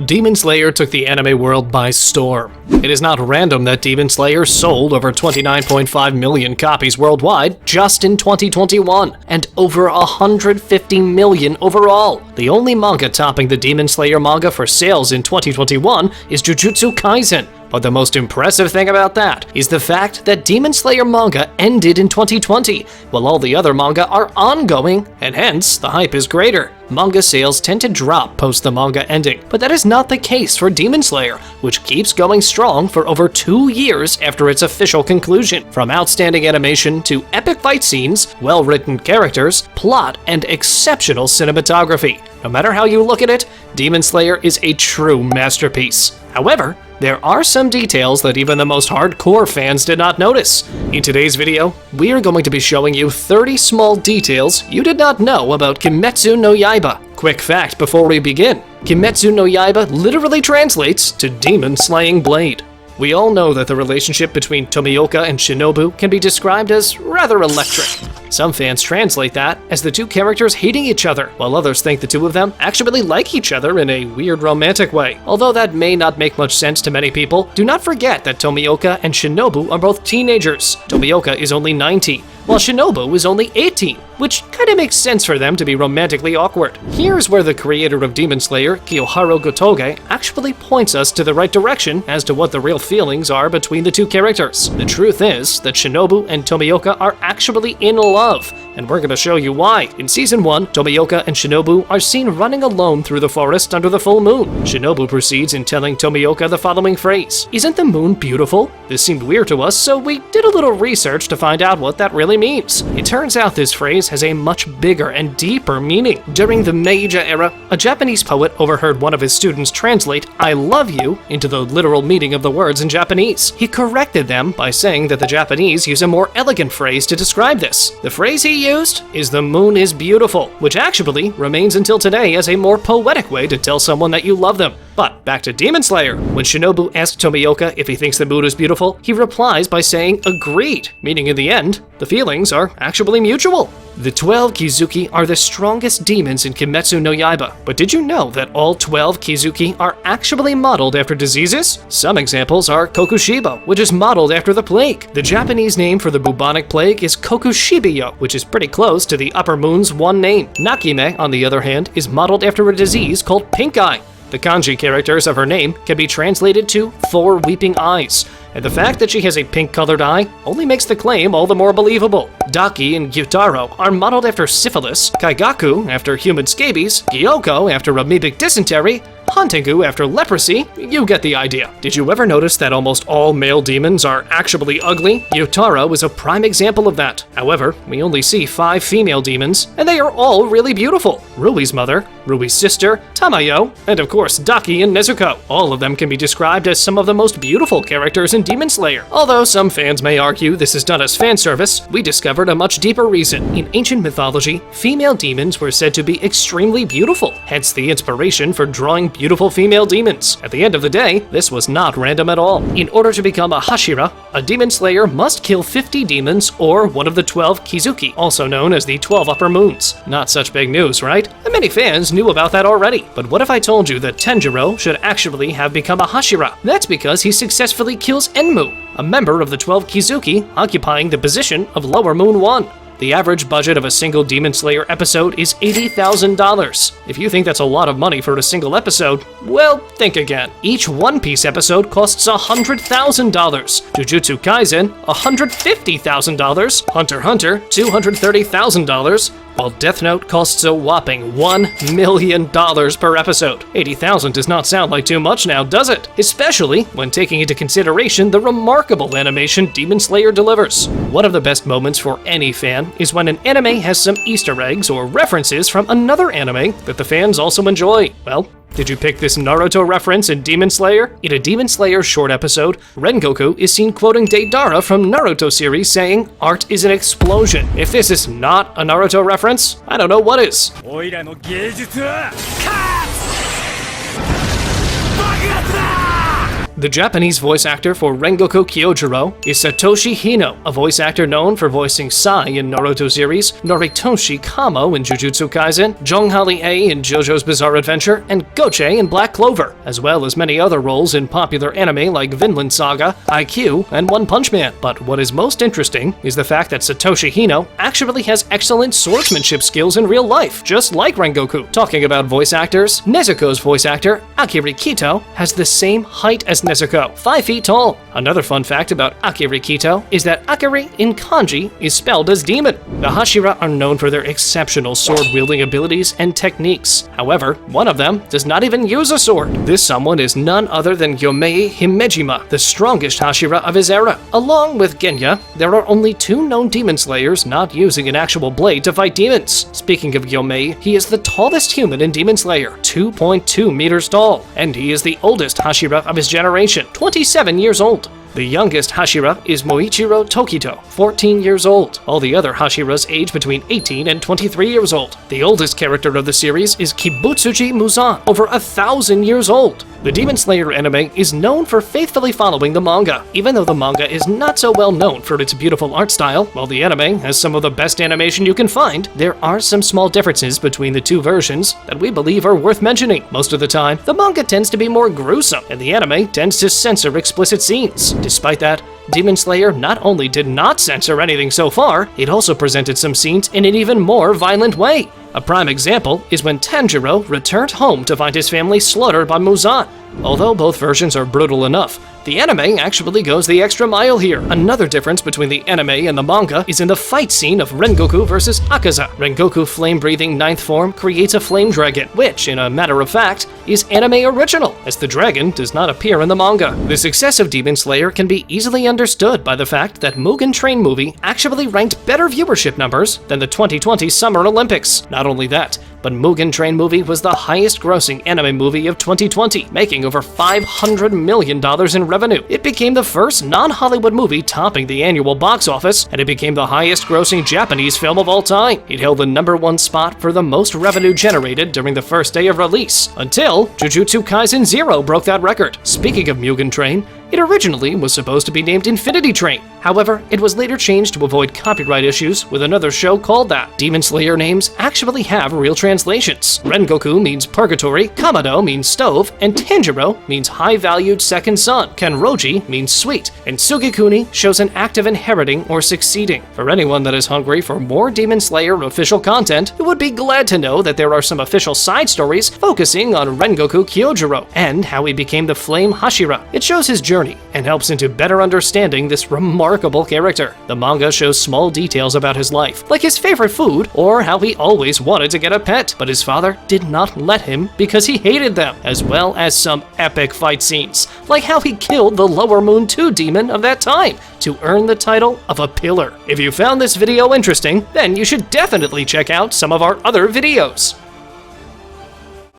Demon Slayer took the anime world by storm. It is not random that Demon Slayer sold over 29.5 million copies worldwide just in 2021, and over 150 million overall. The only manga topping the Demon Slayer manga for sales in 2021 is Jujutsu Kaisen. But the most impressive thing about that is the fact that Demon Slayer manga ended in 2020, while all the other manga are ongoing, and hence the hype is greater. Manga sales tend to drop post the manga ending, but that is not the case for Demon Slayer, which keeps going strong for over 2 years after its official conclusion. From outstanding animation to epic fight scenes, well-written characters, plot, and exceptional cinematography. No matter how you look at it, Demon Slayer is a true masterpiece. However, there are some details that even the most hardcore fans did not notice. In today's video, we are going to be showing you 30 small details you did not know about Kimetsu no Yaiba. Quick fact before we begin, Kimetsu no Yaiba literally translates to Demon Slaying Blade. We all know that the relationship between Tomioka and Shinobu can be described as rather electric. Some fans translate that as the two characters hating each other, while others think the two of them actually like each other in a weird romantic way. Although that may not make much sense to many people, do not forget that Tomioka and Shinobu are both teenagers. Tomioka is only 19, while Shinobu is only 18, which kinda makes sense for them to be romantically awkward. Here's where the creator of Demon Slayer, Kiyohiro Gotoge, actually points us to the right direction as to what the real feelings are between the two characters. The truth is that Shinobu and Tomioka are actually in love, and we're gonna show you why. In Season 1, Tomioka and Shinobu are seen running alone through the forest under the full moon. Shinobu proceeds in telling Tomioka the following phrase: "Isn't the moon beautiful?" This seemed weird to us, so we did a little research to find out what that really means. It turns out this phrase has a much bigger and deeper meaning. During the Meiji era, a Japanese poet overheard one of his students translate "I love you" into the literal meaning of the words in Japanese. He corrected them by saying that the Japanese use a more elegant phrase to describe this. The phrase he used is "the moon is beautiful," which actually remains until today as a more poetic way to tell someone that you love them. But back to Demon Slayer. When Shinobu asks Tomioka if he thinks the moon is beautiful, he replies by saying "agreed," meaning in the end, the feelings are actually mutual. The 12 Kizuki are the strongest demons in Kimetsu no Yaiba, but did you know that all 12 Kizuki are actually modeled after diseases? Some examples are Kokushibo, which is modeled after the plague. The Japanese name for the bubonic plague is Kokushibiyo, which is pretty close to the Upper Moon's one name. Nakime, on the other hand, is modeled after a disease called pink eye. The kanji characters of her name can be translated to 4 weeping eyes, and the fact that she has a pink-colored eye only makes the claim all the more believable. Daki and Gyutaro are modeled after syphilis, Kaigaku after human scabies, Gyoko after amoebic dysentery, Hantengu after leprosy. You get the idea. Did you ever notice that almost all male demons are actually ugly? Gyutaro is a prime example of that. However, we only see 5 female demons, and they are all really beautiful. Rui's mother, Rui's sister, Tamayo, and of course Daki and Nezuko. All of them can be described as some of the most beautiful characters in Demon Slayer. Although some fans may argue this is done as fan service, we discovered a much deeper reason. In ancient mythology, female demons were said to be extremely beautiful, hence the inspiration for drawing beautiful female demons. At the end of the day, this was not random at all. In order to become a Hashira, a Demon Slayer must kill 50 demons or one of the 12 Kizuki, also known as the 12 Upper Moons. Not such big news, right? And many fans knew about that already. But what if I told you that Tenjiro should actually have become a Hashira? That's because he successfully kills Enmu, a member of the 12 Kizuki occupying the position of Lower Moon 1. The average budget of a single Demon Slayer episode is $80,000. If you think that's a lot of money for a single episode, well, think again. Each One Piece episode costs $100,000, Jujutsu Kaisen $150,000, Hunter x Hunter $230,000, while Death Note costs a whopping $1 million per episode. $80,000 does not sound like too much now, does it? Especially when taking into consideration the remarkable animation Demon Slayer delivers. One of the best moments for any fan is when an anime has some Easter eggs or references from another anime that the fans also enjoy. Well, did you pick this Naruto reference in Demon Slayer? In a Demon Slayer short episode, Rengoku is seen quoting Deidara from Naruto series saying, "Art is an explosion." If this is not a Naruto reference, I don't know what is. The Japanese voice actor for Rengoku Kyojuro is Satoshi Hino, a voice actor known for voicing Sai in Naruto series, Noritoshi Kamo in Jujutsu Kaisen, Zhonghali A in JoJo's Bizarre Adventure, and Goche in Black Clover, as well as many other roles in popular anime like Vinland Saga, IQ, and One Punch Man. But what is most interesting is the fact that Satoshi Hino actually has excellent swordsmanship skills in real life, just like Rengoku. Talking about voice actors, Nezuko's voice actor, Akiri Kito, has the same height as Nezuko, 5 feet tall. Another fun fact about Akiri Kito is that Akiri in kanji is spelled as demon. The Hashira are known for their exceptional sword-wielding abilities and techniques. However, one of them does not even use a sword. This someone is none other than Yomei Himejima, the strongest Hashira of his era. Along with Genya, there are only 2 known demon slayers not using an actual blade to fight demons. Speaking of Yomei, he is the tallest human in Demon Slayer, 2.2 meters tall, and he is the oldest Hashira of his generation, 27 years old. The youngest Hashira is Moichiro Tokito, 14 years old. All the other Hashiras age between 18 and 23 years old. The oldest character of the series is Kibutsuji Muzan, over 1,000 years old. The Demon Slayer anime is known for faithfully following the manga. Even though the manga is not so well known for its beautiful art style, while the anime has some of the best animation you can find, there are some small differences between the 2 versions that we believe are worth mentioning. Most of the time, the manga tends to be more gruesome, and the anime tends to censor explicit scenes. Despite that, Demon Slayer not only did not censor anything so far, it also presented some scenes in an even more violent way. A prime example is when Tanjiro returned home to find his family slaughtered by Muzan. Although both versions are brutal enough, the anime actually goes the extra mile here. Another difference between the anime and the manga is in the fight scene of Rengoku versus Akaza. Rengoku flame-breathing 9th form creates a flame dragon, which, in a matter of fact, is anime original, as the dragon does not appear in the manga. The success of Demon Slayer can be easily understood by the fact that Mugen Train movie actually ranked better viewership numbers than the 2020 Summer Olympics. Not only that, but Mugen Train movie was the highest-grossing anime movie of 2020, making over $500 million in revenue. It became the first non-Hollywood movie topping the annual box office, and it became the highest-grossing Japanese film of all time. It held the #1 spot for the most revenue generated during the first day of release, until Jujutsu Kaisen 0 broke that record. Speaking of Mugen Train, it originally was supposed to be named Infinity Train. However, it was later changed to avoid copyright issues with another show called that. Demon Slayer names actually have real translations. Rengoku means purgatory, Kamado means stove, and Tanjiro means high-valued second son. Kenroji means sweet, and Sugikuni shows an act of inheriting or succeeding. For anyone that is hungry for more Demon Slayer official content, you would be glad to know that there are some official side stories focusing on Rengoku Kyojuro and how he became the Flame Hashira. It shows his journey and helps into better understanding this remarkable character. The manga shows small details about his life, like his favorite food or how he always wanted to get a pet, but his father did not let him because he hated them, as well as some epic fight scenes, like how he killed the Lower Moon 2 demon of that time to earn the title of a pillar. If you found this video interesting, then you should definitely check out some of our other videos.